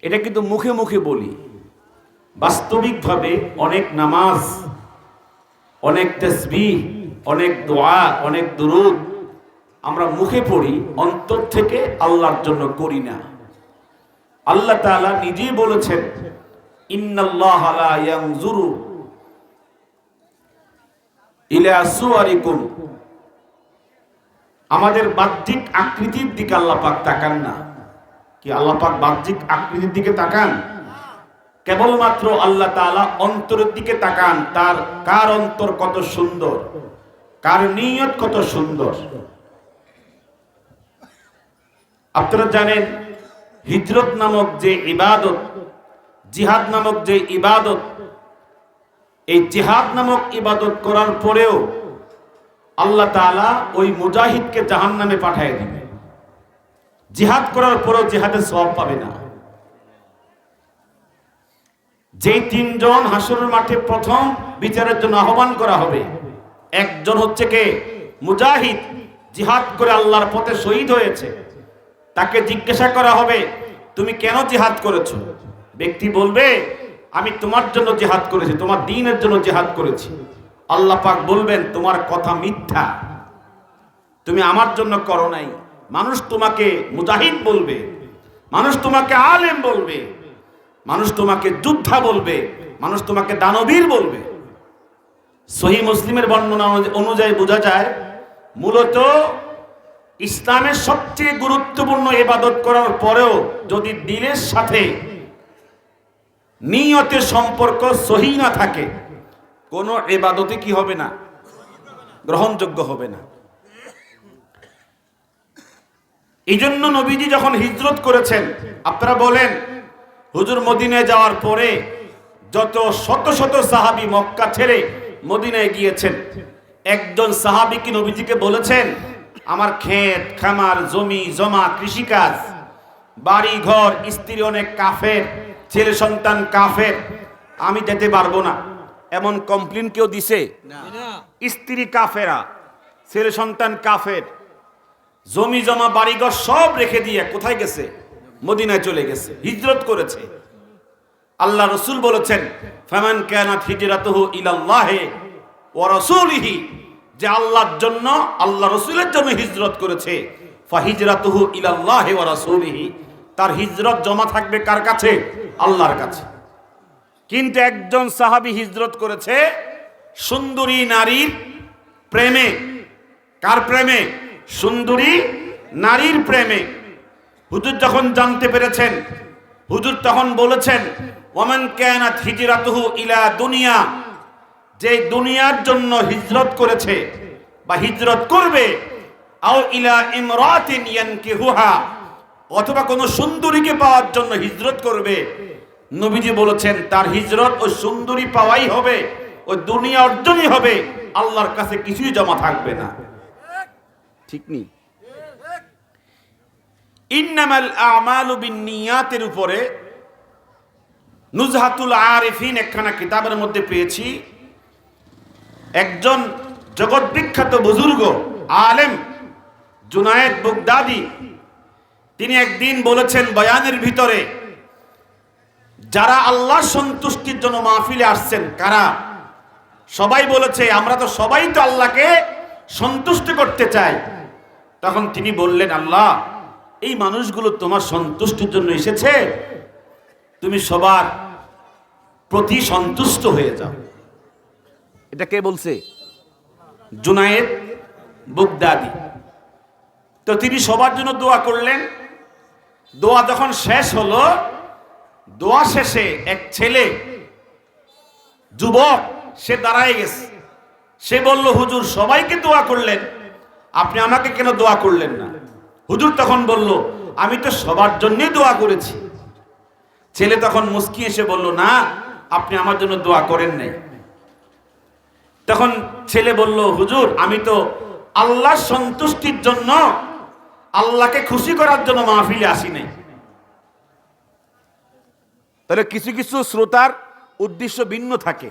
এটা কিন্তু মুখে মুখে বলি, বাস্তবিকভাবে অনেক নামাজ, অনেক তাসবিহ, অনেক দোয়া, অনেক দুরূদ আমরা মুখে পড়ি, অন্তর থেকে আল্লাহর জন্য করি না। আল্লাহ তাআলা নিজেই বলেছেন, ইন্নাল্লাহা লা ইয়ানজুরু ইলা সুওয়ারিকুম, আমাদের বাহ্যিক আকৃতির দিকে আল্লাহ পাক তাকান না। কি আল্লাহ পাক বাহ্যিক আকৃতির দিকে তাকান? কেবলমাত্র আল্লাহ তাআলা অন্তরের দিকে তাকান। তার কার অন্তর কত সুন্দর, কার নিয়ত কত সুন্দর। আপনারা জানেন হিজরত নামক যে ইবাদত, জিহাদ নামক যে ইবাদত, এই জিহাদ নামক ইবাদত করার পরেও আল্লাহ তাআলা ওই মুজাহিদকে জাহান্নামে পাঠিয়ে দিবে। জিহাদ করার পরেও জিহাদের সওয়াব পাবে না। যে তিনজন হাসরের মাঠে প্রথম বিচারের জন্য আহ্বান করা হবে, একজন হচ্ছে কে? মুজাহিদ, জিহাদ করে আল্লাহর পথে শহীদ হয়েছে। তাকে জিজ্ঞাসা করা হবে, তুমি কেন জিহাদ করেছো? ব্যক্তি বলবে, আমি তোমার জন্য জিহাদ করেছি, তোমার দ্বীনের জন্য জিহাদ করেছি। আল্লাহ পাক বলবেন, তোমার কথা মিথ্যা, তুমি আমার জন্য করো নাই। মানুষ তোমাকে মুজাহিদ বলবে, মানুষ তোমাকে আলেম বলবে, মানুষ তোমাকে যোদ্ধা বলবে, মানুষ তোমাকে দানবীর বলবে। সহিহ মুসলিমের বর্ণনা অনুযায়ী বোঝা যায়, মূলত ইসলামের সবচেয়ে গুরুত্বপূর্ণ ইবাদত করার পরেও যদি দিলের সাথে নিয়তের সম্পর্ক সহি না থাকে, কোন ইবাদতই কি হবে না? গ্রহণযোগ্য হবে না। এই জন্য নবীজি যখন হিজরত করেছেন, আপনারা বলেন হুজুর মদিনায় যাওয়ার পরে যত শত শত সাহাবী মক্কা ছেড়ে মদিনায় গিয়েছেন, একজন সাহাবী কি নবীজিকে বলেছেন, আমার ক্ষেত খামার, জমি জমা, কৃষিকাজ, বাড়ি ঘর, স্ত্রী অনেক কাফের, ছেলে সন্তান কাফের, আমি যেতে পারবো না, এমন কমপ্লেন কেউ দিছে? স্ত্রী কাফেরা, ছেলে সন্তান কাফের, জমি জমা বাড়িঘর সব রেখে দিয়ে কোথায় গেছে? মদিনায় চলে গেছে, হিজরত করেছে। আল্লাহ রাসূল বলেছেন, ফামান কানাত হিজরাতুহু ইলাল্লাহি ওয়া রাসূলিহি, যে আল্লাহর জন্য, আল্লাহ রাসূলের জন্য হিজরত করেছে, ফাহিজরাতুহু ইলাল্লাহি ওয়া রাসূলিহি, তার হিজরত জমা থাকবে কার কাছে? আল্লাহর কাছে। কিন্তু একজন সাহাবী হিজরত করেছে সুন্দরী নারীর প্রেমে। কার প্রেমে? সুন্দরী নারীর প্রেমে। হুজুর যখন জানতে পেরেছেন, হুজুর তখন বলেছেন, ওয়ামান কানাত হিজরাতুহু ইলা দুনিয়া, যে দুনিয়ার জন্য হিজরত করেছে বা হিজরত করবে, আও ইলা ইমরাতিন ইয়ানকিহুহা, অথবা কোন সুন্দরীকে পাওয়ার জন্য হিজরত করবে, নবীজি বলেছেন তার হিজরত ওই সুন্দরী পাওয়াই হবে, ওই দুনিয়া অর্জনই হবে, আল্লাহর কাছে কিছুই জমা থাকবে না। ঠিক নেই? ইন্নামাল আমালু বিন্নিয়াতের উপরে নুজহাতুল আরিফিন একখানা কিতাবের মধ্যে পেয়েছি, একজন জগৎ বিখ্যাত বুজুর্গ আলেম জুনায়েদ বাগদাদি, তিনি একদিন বলেছেন বয়ানের ভিতরে, যারা আল্লাহ সন্তুষ্টির জন্য মাহফিলে আসছেন, কারা? সবাই বলেছে, আমরা তো সবাই তো আল্লাহকে সন্তুষ্ট করতে চাই। তখন তিনি বললেন, আল্লাহ, এই মানুষগুলো তোমার সন্তুষ্টির জন্য এসেছে, তুমি সবার প্রতি সন্তুষ্ট হয়ে যাও। এটা কে বলছে? জুনায়েদ বাগদাদি। তো তিনি সবার জন্য দোয়া করলেন। দোয়া যখন শেষ হলো, দোয়া শেষে এক ছেলে, যুবক, সে দাঁড়ায় গেছে। সে বলল, হুজুর সবাইকে দোয়া করলেন, আপনি আমাকে কেন দোয়া করলেন না? হুজুর তখন বলল, আমি তো সবার জন্যই দোয়া করেছি। ছেলে তখন মুস্কি এসে বলল, না, আপনি আমার জন্য দোয়া করেন নাই। তখন ছেলে বলল, হুজুর আমি তো আল্লাহর সন্তুষ্টির জন্য, আল্লাহকে খুশি করার জন্য মাহফিলে আসি নাই। তাহলে কিছু কিছু শ্রোতার উদ্দেশ্য ভিন্ন থাকে,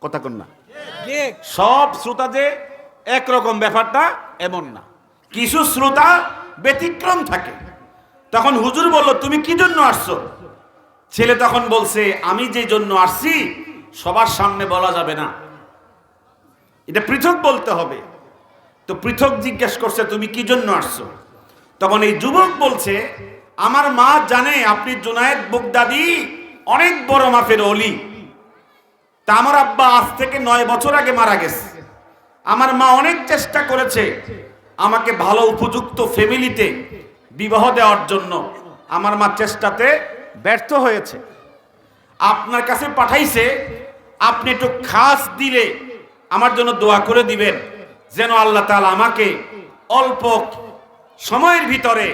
কথা কন না? সব শ্রোতা যে একরকম, ব্যাপারটা এমন না, কিছু শ্রোতা ব্যতিক্রম থাকে। তখন হুজুর বলল, তুমি কি জন্য আসছো? ছেলে তখন বলছে, আমি যে জন্য আসছি সবার সামনে বলা যাবে না, এটা পৃথক বলতে হবে। তো পৃথক জিজ্ঞেস করছে, তুমি কি জন্য আসছো? তখন এই যুবক বলছে, আমার মা জানে আপনি জুনায়েদ বাগদাদি অনেক বড় মাপের ওলি। তা আমার আব্বা আজ থেকে 9 বছর আগে মারা গেছে। আমার মা অনেক চেষ্টা করেছে আমাকে ভালো উপযুক্ত ফ্যামিলিতে বিবাহ দেওয়ার জন্য। আমার মা চেষ্টাতে ব্যর্থ হয়েছে। আপনার কাছে পাঠাইছে, আপনি একটু খাস দিলে আমার জন্য দোয়া করে দিবেন, যেন আল্লাহ তাআলা আমাকে অল্প সময়ের ভিতরে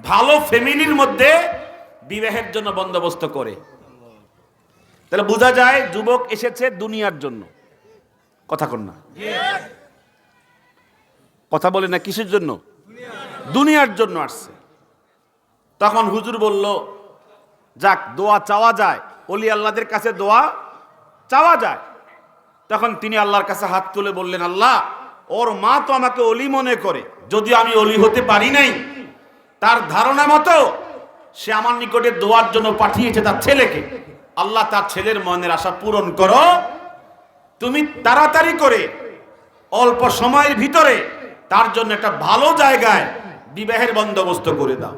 ভালো ফ্যামিলির মধ্যে বিবাহের জন্য বন্দোবস্ত করে। তাহলে বোঝা যায় যুবক এসেছে দুনিয়ার জন্য। কথা কন না, কথা বলে না, কিসের জন্য? দুনিয়ার জন্য আসছে। তখন হুজুর বলল, যাক, দোয়া চাওয়া যায়, ওলি আল্লাহদের কাছে দোয়া চাওয়া যায়। তখন তিনি আল্লাহর কাছে হাত তুলে বললেন, আল্লাহ, ওর মা তো আমাকে ওলি মনে করে, যদি আমি ওলি হতে পারি নাই, তার ধারণা মতো সে আমার নিকটে দোয়ার জন্য পাঠিয়েছে তার ছেলেকে। আল্লাহ, তার ছেলের মনের আশা পূরণ করো, তুমি তাড়াতাড়ি করে অল্প সময়ের ভিতরে তার জন্য একটা ভালো জায়গায় বিবাহের বন্দোবস্ত করে দাও।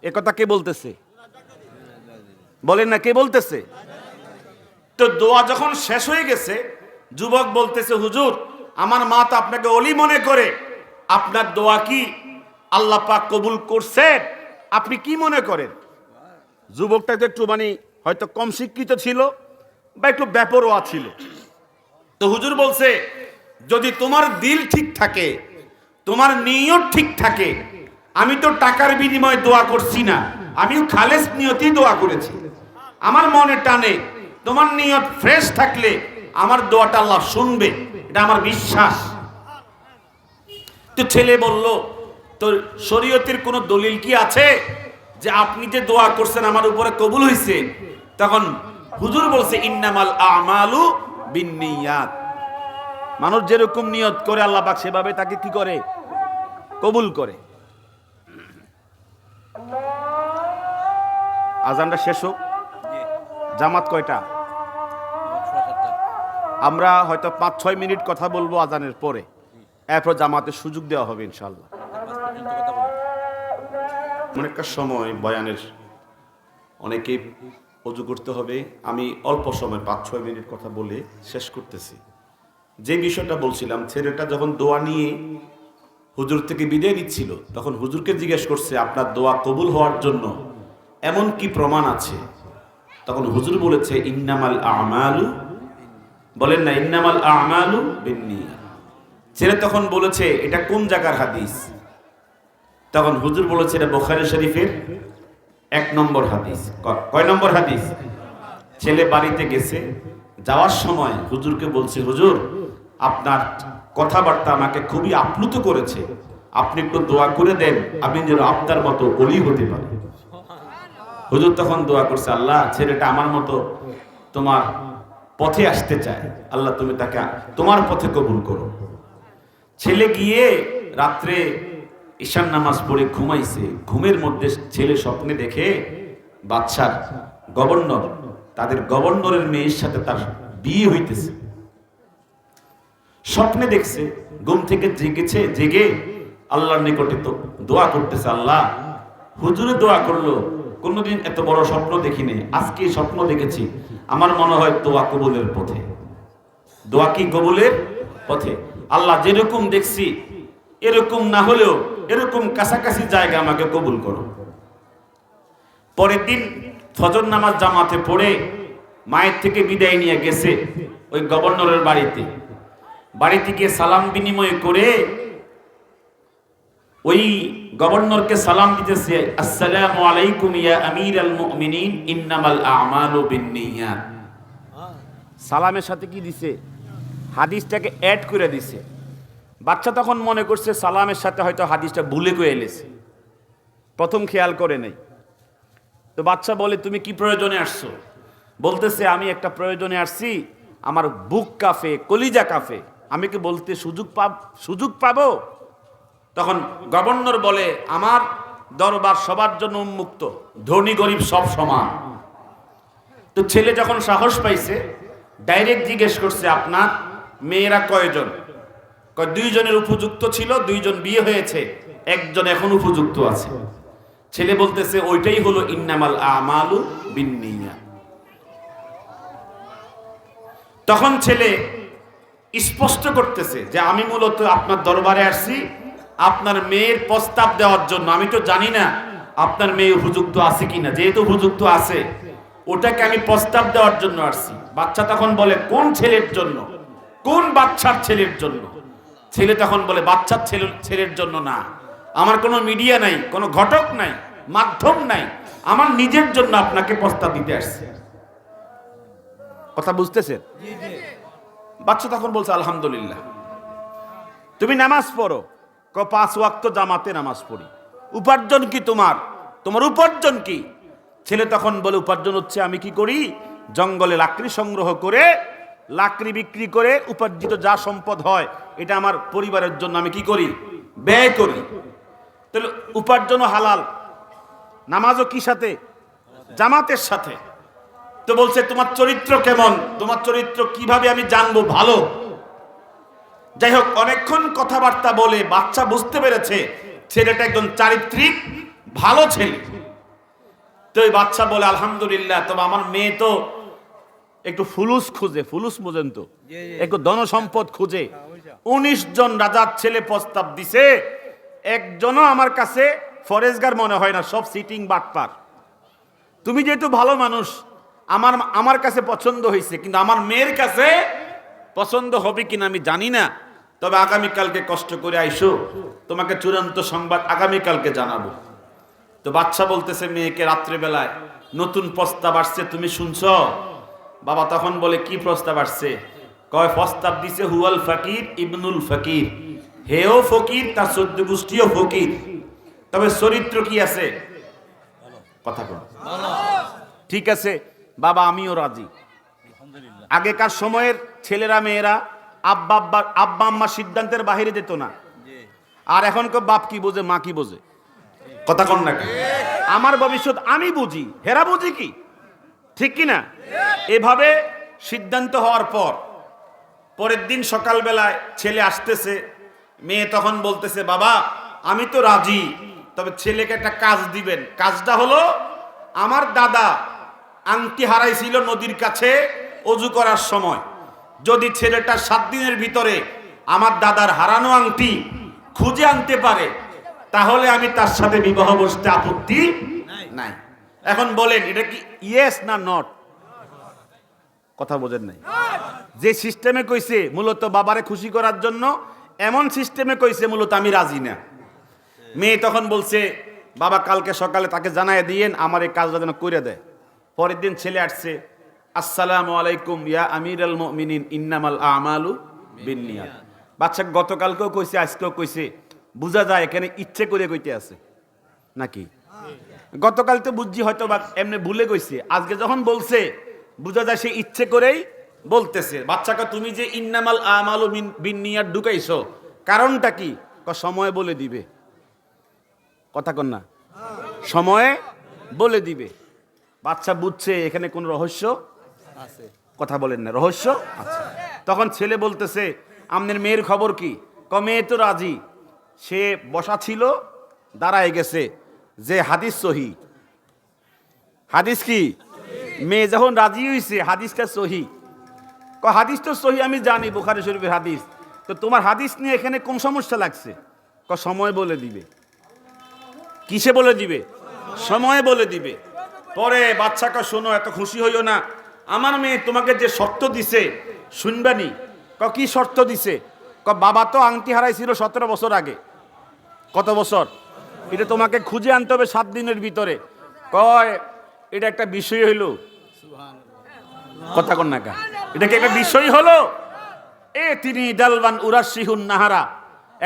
একথা কে বলতেছে? বলেন না, কে বলতেছে? তো দোয়া যখন শেষ হয়ে গেছে, যুবক বলতেছে, হুজুর, আমার মা তো আপনাকে ওলি মনে করে, আপনার দোয়া কি আল্লাহ পাক কবুল করছেন? আপনি কি মনে করেন? যুবকটা তো একটু হয়তো কম শিক্ষিত ছিল বা একটু বেপরোয়া ছিল। তো হুজুর বলছে, যদি তোমার দিল ঠিক থাকে, তোমার নিয়ত ঠিক থাকে, আমি তো টাকার বিনিময়ে দোয়া করছি না, আমিও খালেস নিয়তেই দোয়া করেছি, আমার মনে টানে, তোমার নিয়ত ফ্রেশ থাকলে আমার দোয়াটা আল্লাহ শুনবে, এটা আমার বিশ্বাস। তো ছেলে বলল, তো শরীয়তের কোনো দলিল কি আছে যে আপনি যে দোয়া করছেন আমার উপরে কবুল হয়েছে? তখন হুজুর বলছে, ইন্নামাল আমালু বিন্নিয়াত। মানুষ যেরকম নিয়ত করে আল্লাহ পাক সেভাবে তাকে কি করে? কবুল করে। আজানটা শেষ হোক। জামাত কয়টা? আমরা হয়তো 5-6 মিনিট কথা বলবো আজানের পরে, এরপর জামাতের সুযোগ দেওয়া হবে ইনশাআল্লাহ। অনেকটা সময় বয়ানের, অনেকেই অজু করতে হবে, আমি অল্প সময় 5-6 মিনিট কথা বলে শেষ করতেছি। যে বিষয়টা বলছিলাম, ছেলেটা যখন দোয়া নিয়ে হুজুর থেকে বিদায় নিচ্ছিল, তখন হুজুরকে জিজ্ঞেস করছে, আপনার দোয়া কবুল হওয়ার জন্য এমন কি প্রমাণ আছে? তখন হুজুর বলেছে, ইন্নামাল আমালু, বলেন না, ইন্নামাল আমালু বিন্নিয়াত। ছেলে তখন বলেছে, এটা কোন জায়গার হাদিস? তখন হুজুর বলেছে, এটা বুখারী শরীফের 1 নম্বর হাদিস। কয় নম্বর হাদিস? ছেলে বাড়িতে গেছে, যাওয়ার সময় হুজুরকে বলছে, হুজুর, আপনার কথাবার্তা আমাকে খুবই আপ্লুত করেছে, আপনি একটু দোয়া করে দেন, আমি যেন আপনার মতো ওলি হতে পারি। হুজুর তখন দোয়া করছে, আল্লাহ, ছেলেটা আমার মতো তোমার পথে আসতে চায়, আল্লাহ তুমি তাকে তোমার পথে কবুল করো। ছেলে গিয়ে রাত্রে ঈশার নামাজ পড়ে ঘুমাইছে। ঘুমের মধ্যে ছেলে স্বপ্নে দেখে বাদশার গভর্নর, তাদের গভর্নরের মেয়ের সাথে তার বিয়ে হইতেছে। স্বপ্নে দেখছে, ঘুম থেকে জেগেছে, জেগে আল্লাহর নিকটে তো দোয়া করতেছে, আল্লাহ, হুজুরে দোয়া করলো, কোনোদিন এত বড় স্বপ্ন দেখিনি, আজকে স্বপ্ন দেখেছি, আমার মনে হয় দোয়া কবুলের পথে। দোয়া কি কবুলের পথে? আল্লাহ, যেরকম দেখছি এরকম না হলেও এরকম কাছাকাছি জায়গা আমাকে কবুল করো। পরের দিন ফজর নামাজ জামাতে পড়ে মায়ের থেকে বিদায় নিয়ে গেছে ওই গভর্নরের বাড়িতে। বাড়িতে গিয়ে সালাম বিনিময় করে ওই গভর্নরকে সালাম দিতেছে, আসসালামু আলাইকুম ইয়া আমিরাল মুমিনিন, ইন্নামাল আমালু বিন্নিয়াত। সালামের সাথে কি দিছে? হাদিসটাকে অ্যাড করে দিছে। বাচ্চা তখন মনে করছে সালামের সাথে হয়তো হাদিসটা ভুলে কয়ে এলেছে, প্রথম খেয়াল করে নেই। তো বাচ্চা বলে, তুমি কি প্রয়োজনে আসছো? বলতেছে, আমি একটা প্রয়োজনে আসছি, আমার বুক কাফে, কলিজা কাফে, আমি কি বলতে সুযোগ পাবো? তখন গভর্নর বলে, আমার দরবার সবার জন্য উন্মুক্ত, ধনী গরিব সব সমান, তো ছেলে যখন সাহস পাইছে ডাইরেক্ট জিজ্ঞেস করছে, আপনার মেয়েরা কয়জন? কয় 2 জনের উপযুক্ত ছিল, 2 জন বিয়ে হয়েছে, 1 জন এখন উপযুক্ত আছে। ছেলে বলতেছে ওইটাই হলো ইন্নামাল আমালু বিন্নিয়াত। তখন ছেলে স্পষ্ট করতেছে যে আমি মূলত আপনার দরবারে আসছি আপনার মেয়ের প্রস্তাব দেওয়ার জন্য। আমি তো জানি না আপনার মেয়ে উপযুক্ত আছে কিনা, যেহেতু উপযুক্ত আছে ওটাকে আমি প্রস্তাব দেওয়ার জন্য আসছি। বাচ্চা তখন বলে কোন ছেলের জন্য, কোন বাচ্চার ছেলের জন্য? ছেলে তখন বলে বাচ্চার ছেলের জন্য না, আমার কোনো মিডিয়া নাই, কোনো ঘটক নাই, মাধ্যম নাই, আমার নিজের জন্য আপনাকে প্রস্তাব দিতে আসছে। কথা বুঝতেছেন? বাচ্চা তখন বলছে আলহামদুলিল্লাহ। তুমি নামাজ পড়ো? 5 ওয়াক্ত জামাতে নামাজ পড়ি। উপার্জন কি তোমার? তোমার উপার্জন কি? ছেলে তখন বলে উপার্জন হচ্ছে আমি কি করি, জঙ্গলে লাকড়ি সংগ্রহ করে লাকড়ি বিক্রি করে উপার্জিত যা সম্পদ হয় এটা আমার পরিবারের জন্য আমি কি করি, ব্যয় করি। তাহলে উপার্জনও হালাল, নামাজও কি সাথে, জামাতের সাথে। তো বলছে তোমার চরিত্র কেমন, তোমার চরিত্র কিভাবে আমি জানবো ভালো? যাই হোক অনেকক্ষণ কথাবার্তা বলে বাচ্চা বুঝতে পেরেছে ছেলেটা একজন চারিত্রিক ভালো ছেলে। তো এই বাচ্চা বলে আলহামদুলিল্লাহ, তবে আমার মেয়ে তো একটু ফুলুস খুঁজে, ফুলুস বোঝেন তো, একটু ধনসম্পদ খুঁজে। 19 জন রাজার ছেলে প্রস্তাব দিছে, একজনও আমার কাছে ফরেজগার মনে হয় না, সব সিটিং বাটপার। তুমি যেহেতু ভালো মানুষ, আমার কাছে পছন্দ হয়েছে, কিন্তু আমার মেয়ের কাছে পছন্দ হবে কিনা আমি জানি না। তবে আগামীকালকে কষ্ট করে আইসো, তোমাকে চূড়ান্ত সংবাদ আগামীকালকে জানাবো। তো বাচ্চা বলতেছে মেয়েকে রাত্রেবেলায় নতুন প্রস্তাব আসছে, তুমি শুনছ? বাবা তখন বলে কি প্রস্তাব আসছে? কয় প্রস্তাব দিছে হুয়াল ফকির ইবনুল ফকির, হেও ফকির, তার 14 গোষ্ঠীও ফকির, তবে চরিত্র কি আছে? কথা কম। ঠিক আছে বাবা, আমিও রাজি। আগেকার সময়ের ছেলেরা মেয়েরা আব্বা আম্মা সিদ্ধান্তের বাহিরে যেত না। আর এখন বাপ কি বোঝে, মা কি বোঝে? কথা কন না। আমার ভবিষ্যৎ আমি বুঝি, হেরা বুঝি কি? ঠিক কিনা? এভাবে সিদ্ধান্ত হওয়ার পর পরের দিন সকালবেলায় ছেলে আসতেছে, মেয়ে তখন বলতেছে বাবা আমি তো রাজি, তবে ছেলেকে একটা কাজ দিবেন। কাজটা হলো আমার দাদা আংটি হারাইছিল নদীর কাছে অজু করার সময়, যদি ছেলেটা 7 দিনের ভিতরে আমার দাদার হারানো আংটি খুঁজে আনতে পারে তাহলে আমি তার সাথে বিবাহ বসতে আপত্তি নাই। এখন বলেন এটা কি ইয়েস না নট? কথা বোঝেন নাই। যে সিস্টেমে কইছে মূলত বাবারে খুশি করার জন্য, এমন সিস্টেমে কইছে মূলত আমি রাজি না। মেয়ে তখন বলছে বাবা কালকে সকালে তাকে জানায় দিয়েন আমার এই কাজটা যেন করে দেয়। পরের দিন ছেলে আসছে, আসসালামু আলাইকুম ইয়া আমিরুল মুমিনিন ইন্নামাল আমালু বিন্নিয়াত। বাচ্চা গতকালকেও কইছে আজকেও কইছে, বোঝা যায় এখানে ইচ্ছে করে কইতে আছে নাকি? গতকাল তো বুঝছি হয়তো বা এমনি ভুলে কইছে, আজকে যখন বলছে বোঝা যায় সে ইচ্ছে করেই বলতেছে। বাচ্চাকে তুমি যে ইন্নামাল আমালু বিন্নিয়াত ঢুকাইছো কারণটা কি? সময় বলে দিবে। কথা কন না, সময়ে বলে দিবে। বাচ্চা বুঝছে এখানে কোন রহস্য আছে। কথা বলেন না, রহস্য আছে। তখন ছেলে বলতেছে আপনার মেয়ের খবর কি? মেয়ে তো রাজি, সে বসা ছিল দাঁড়ায় গেছে যে হাদিস সহি। হাদিস কি? মেয়ে যখন রাজি হইছে হাদিসটা সহি। হাদিস তো সহি আমি জানি, বুখারী শরীফের হাদিস, তো তোমার হাদিস নিয়ে এখানে কোন সমস্যা লাগছে? সময় বলে দিবে। কিসে বলে দিবে? সময় বলে দিবে। পরে বাচ্চাকে শোনো, এত খুশি হইও না, আমার মেয়ে তোমাকে যে শর্ত দিছে শুনবানি। কি শর্ত দিছে? বাবা তো আংটি হারাইছিল 17 বছর আগে। কত বছর? এটা তোমাকে খুঁজে আনতে হবে 7 দিনের ভিতরে। কয় এটা একটা বিষয় হইল? কথা কন না কা, এটা কি একটা বিষয় হলো? তিনি দালবান উরাশিহুন নাহারা,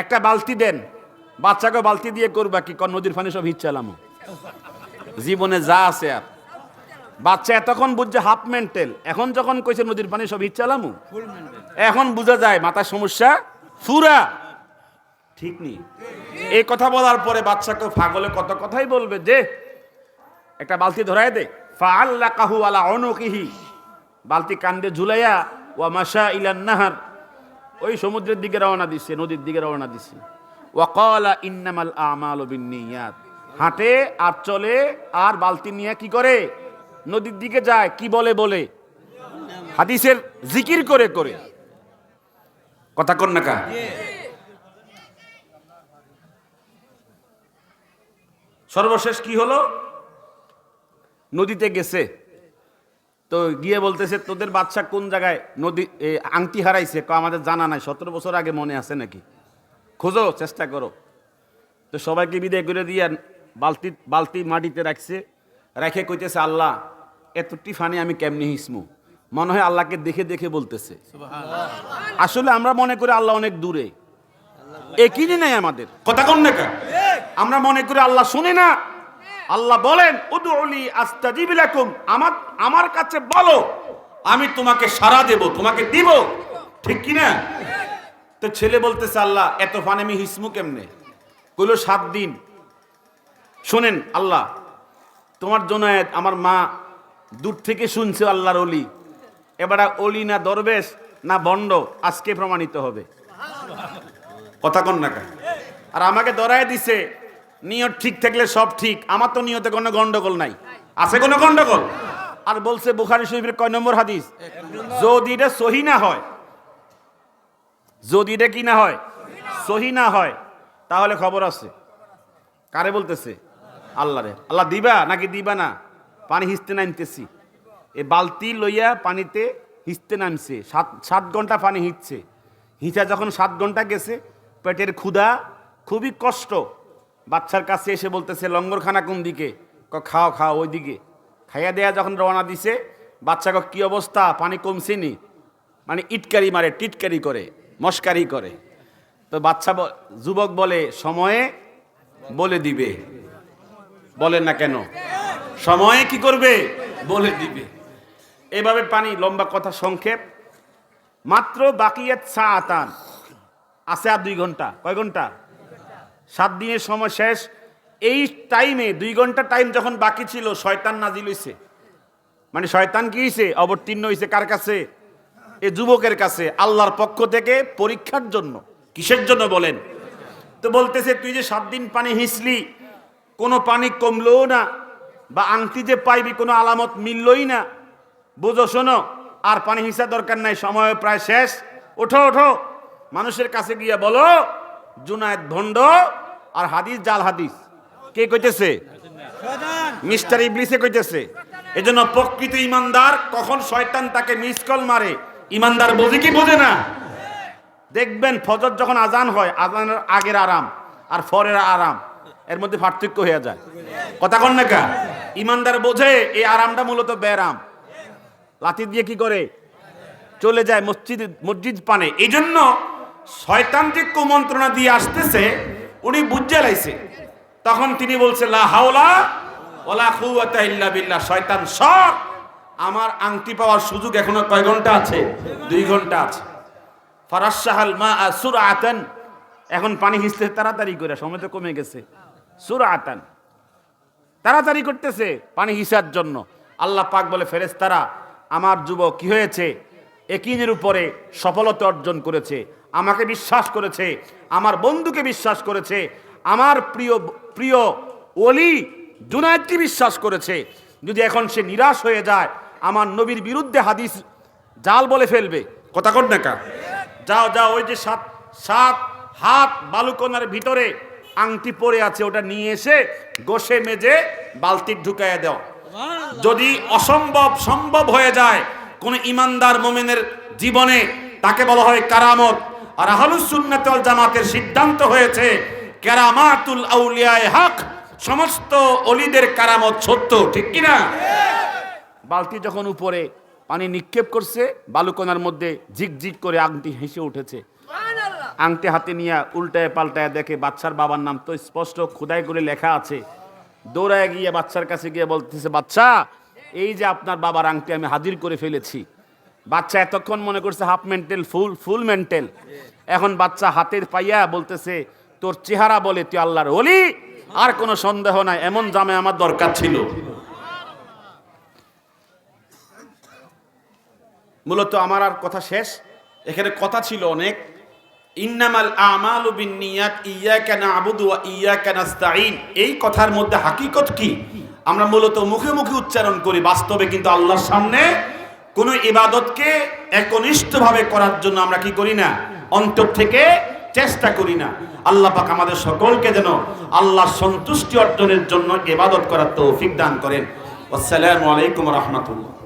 একটা বালতি দেন। বাচ্চাকে বালতি দিয়ে করবা কি? নদীর পানি সব হিচ্ছালাম জীবনে যা আছে। আর বাচ্চা এতক্ষণ বুঝছে হাফ মেন্টাল, এখন যখন কইছে নদীর পানি সব হিচ্ছালাম, এখন বোঝা যায় মাথার সমস্যা ফুরা। ঠিক নেই। এই কথা বলার পরে বাচ্চাকে পাগলে কত কথাই বলবে, যে একটা বালতি ধরায় দে, ফাআল্লাকাহু আলা উনুকিহি, বালতি কান্দে ঝুলাইয়া, ওয়া মাশা ইলান নাহার, ওই সমুদ্রের দিকে রওনা দিছে, নদীর দিকে রওনা দিছে। ওয়া ক্বালা ইন্নামাল আমালু বিন্নিয়াত, হাঁটে আর চলে আর বালতি নিয়ে কি করে, নদীর দিকে যায়। কি বলে বলে, হাদিসের জিকির করে করে। কথা কন না কা? সর্বশেষ কি হলো, নদীতে গেছে তো গিয়ে বলতেছে, তোদের বাচ্চা কোন জায়গায় নদী আংটি হারাইছে? আমাদের জানা নাই, 17 বছর আগে মনে আছে নাকি, খোঁজো, চেষ্টা করো। তো সবাইকে বিদায় করে দিয়ে বালতি মাটিতে রাখছে, রেখে কইতেছে, আল্লাহ এতটি ফানি আমি কেমনি হিসমু। মনে হয় আল্লাহকে দেখে দেখে বলতেছে। আসলে আমরা মনে করি আল্লাহ অনেক দূরে, একই নাই আমাদের। কথা কন না কা? আমরা মনে করি আল্লাহ শুনে না। আল্লাহ বলেন, উদউলি আস্তাজিব লাকুম, আমার কাছে বলো, আমি তোমাকে সাড়া দেব, তোমাকে দিব। ঠিক কি না? তো ছেলে বলতেছে, আল্লাহ এত ফানি আমি হিসমু কেমনে? কইল 7 দিন। শুনেন, আল্লাহ তোমার জন্য আমার মা দূর থেকে শুনছে আল্লাহর ওলি, এবার ওলি না দরবেশ না বন্ড, আজকে প্রমাণিত হবে। কথা কন না কা? আর আমাকে ধরায় দিছে, নিয়ত ঠিক থাকলে সব ঠিক। আমার তো নিয়তে কোনো গন্ডগোল নাই, আছে কোনো গন্ডগোল? আর বলছে বুখারী শরীফের কয় নম্বর হাদিস, যদি এটা সহি না হয়, যদি এটা কি না হয়, সহি না হয়, তাহলে খবর আছে। কারে বলতেছে? আল্লাহরে। আল্লাহ দিবা নাকি দিবা না? পানি হিসতে নামতেছি, এ বালতি লইয়া পানিতে হিসতে নামছে, 7 ঘন্টা পানি হিঁচছে। হিঁচা যখন 7 ঘন্টা গেছে, পেটের ক্ষুধা, খুবই কষ্ট। বাচ্চার কাছে এসে বলতেছে, লঙ্গরখানা কোন দিকে? খাও খাও ওই দিকে। খাইয়া দেয়া যখন রওনা দিছে, বাচ্চা কি অবস্থা, পানি কমছেনি, মানে ইটকারি মারে, টিটকারি করে, মস্কারি করে। তো বাচ্চা যুবক বলে, সময়ে বলে দিবে। বলেন না কেন? সময়ে কি করবে? বলে দিবে। এভাবে পানি, লম্বা কথা সংক্ষেপ, মাত্র বাকিয়াত সাআতান, আছে আর 2 ঘন্টা। কয় ঘন্টা? 7 দিনের সময় শেষ। এই টাইমে 2 ঘন্টা টাইম যখন বাকি ছিল, শয়তান নাজিল হইছে। মানে শয়তান কি হইছে? অবতীর্ণ হইছে কার কাছে? এই যুবকের কাছে, আল্লাহর পক্ষ থেকে পরীক্ষার জন্য। কিসের জন্য বলেন? তো বলতেছে, তুই যে 7 দিন পানি হিসলি, কোনো পানি কমলো না, বা আংটি যে পাইবি কোনো আলামত মিললই না, বুঝো, শোনো, আর পানি হিসা দরকার নাই, সময় প্রায় শেষ, ওঠো ওঠো, মানুষের কাছে গিয়া বলো জুনায়েদ ভণ্ড আর হাদিস জাল হাদিস। কে কইতেছে? মিস্টার ইবলিসে কইতেছে। এজন্য প্রকৃত ইমানদার, কখন শয়তান তাকে মিস কল মারে, ইমানদার বোঝে কি বোঝে না? দেখবেন ফজর যখন আজান হয়, আজানের আগের আরাম আর পরের আরাম, এর মধ্যে পার্থক্য হয়ে যায়। কথা কন না কা? ইমানদার বোঝে এই আরামটা মূলত বেরাম, লাঠি দিয়ে কি করে চলে যায় মসজিদ পানে। এই জন্য শয়তান যে কুমন্ত্রণা দিয়ে আসতেছে, উনি বুঝে লাইছে। তখন তিনি বলছে, লা হাওলা ওয়ালা কুওয়াতা ইল্লা বিল্লাহ। শয়তান সব, আমার আংটি পাওয়ার সুযোগ এখনো কয় ঘন্টা আছে? 2 ঘন্টা আছে। ফারাশাহাল মা সুরআতান, এখন পানি হিসতে তাড়াতাড়ি করে, সময় তো কমে গেছে। সুরআতান, তাড়াতাড়ি করতেছে পানি হিসার জন্য। আল্লাহ পাক বলে, ফেরেশতারা, আমার যুবক কি হয়েছে? ইয়াকিনের উপরে সফলতা অর্জন করেছে, আমাকে বিশ্বাস করেছে, আমার বন্ধুকে বিশ্বাস করেছে, আমার প্রিয় ওলি জুনায়েদকে বিশ্বাস করেছে। যদি এখন সে নিরাশ হয়ে যায়, আমার নবীর বিরুদ্ধে হাদিস জাল বলে ফেলবে। কথা কন না কা? যাও যাও, ওই যে 7 হাত বালুকোনার ভিতরে আংটি পড়ে আছে, ওটা নিয়ে এসে গোশে মেজে বালতি ঢুকাইয়া দাও। যদি অসম্ভব সম্ভব হয়ে যায় কোন ইমানদার মুমিনের জীবনে, তাকে বলা হয় কারামত। আর আহলুস সুন্নাত ওয়াল জামাতের সিদ্ধান্ত হয়েছে, কারামাতুল আউলিয়ায়ে হক, সমস্ত ওলিদের কারামত সত্য। ঠিক কি না? বালতি যখন উপরে পানি নিক্ষেপ করছে, বালুকোনার মধ্যে ঝিকঝিক করে আংটি হেসে উঠেছে। আংটি হাতে নিয়ে উল্টায় পাল্টায় দেখে বাচ্চার বাবার নাম তো স্পষ্ট খোদাই করে লেখা আছে। দৌড়ায় গিয়ে বাচ্চার কাছে গিয়ে বলতেছে, বাচ্চা, এই যে আপনার বাবার আংটি আমি হাজির করে ফেলেছি। বাচ্চা এতক্ষণ মনে করছে হাফ মেন্টাল, ফুল মেন্টাল। এখন বাচ্চা হাতের পাইয়া বলতেছে, তোর চেহারা বলে তুই আল্লাহর ওলি, আর কোনো সন্দেহ নাই, এমন জামে আমার দরকার ছিল। মূলত আমার আর কথা শেষ, এখানে কথা ছিল অনেক। ইন্নামাল আমালু বিন্নিয়াত ইয়্যাকা না'বুদু ওয়া ইয়্যাকা নাস্তাঈন, এই কথার মধ্যে হাকিকত কি? আমরা মূলত মুখে মুখে উচ্চারণ করি, বাস্তবে কিন্তু আল্লাহর সামনে কোনো ইবাদতকে একনিষ্ঠভাবে করার জন্য আমরা কি করি না, অন্তর থেকে চেষ্টা করি না। আল্লাহ পাক আমাদের সকলকে যেন আল্লাহর সন্তুষ্টি অর্জনের জন্য ইবাদত করার তৌফিক দান করেন। আসসালামু আলাইকুম ওয়া রাহমাতুল্লাহ।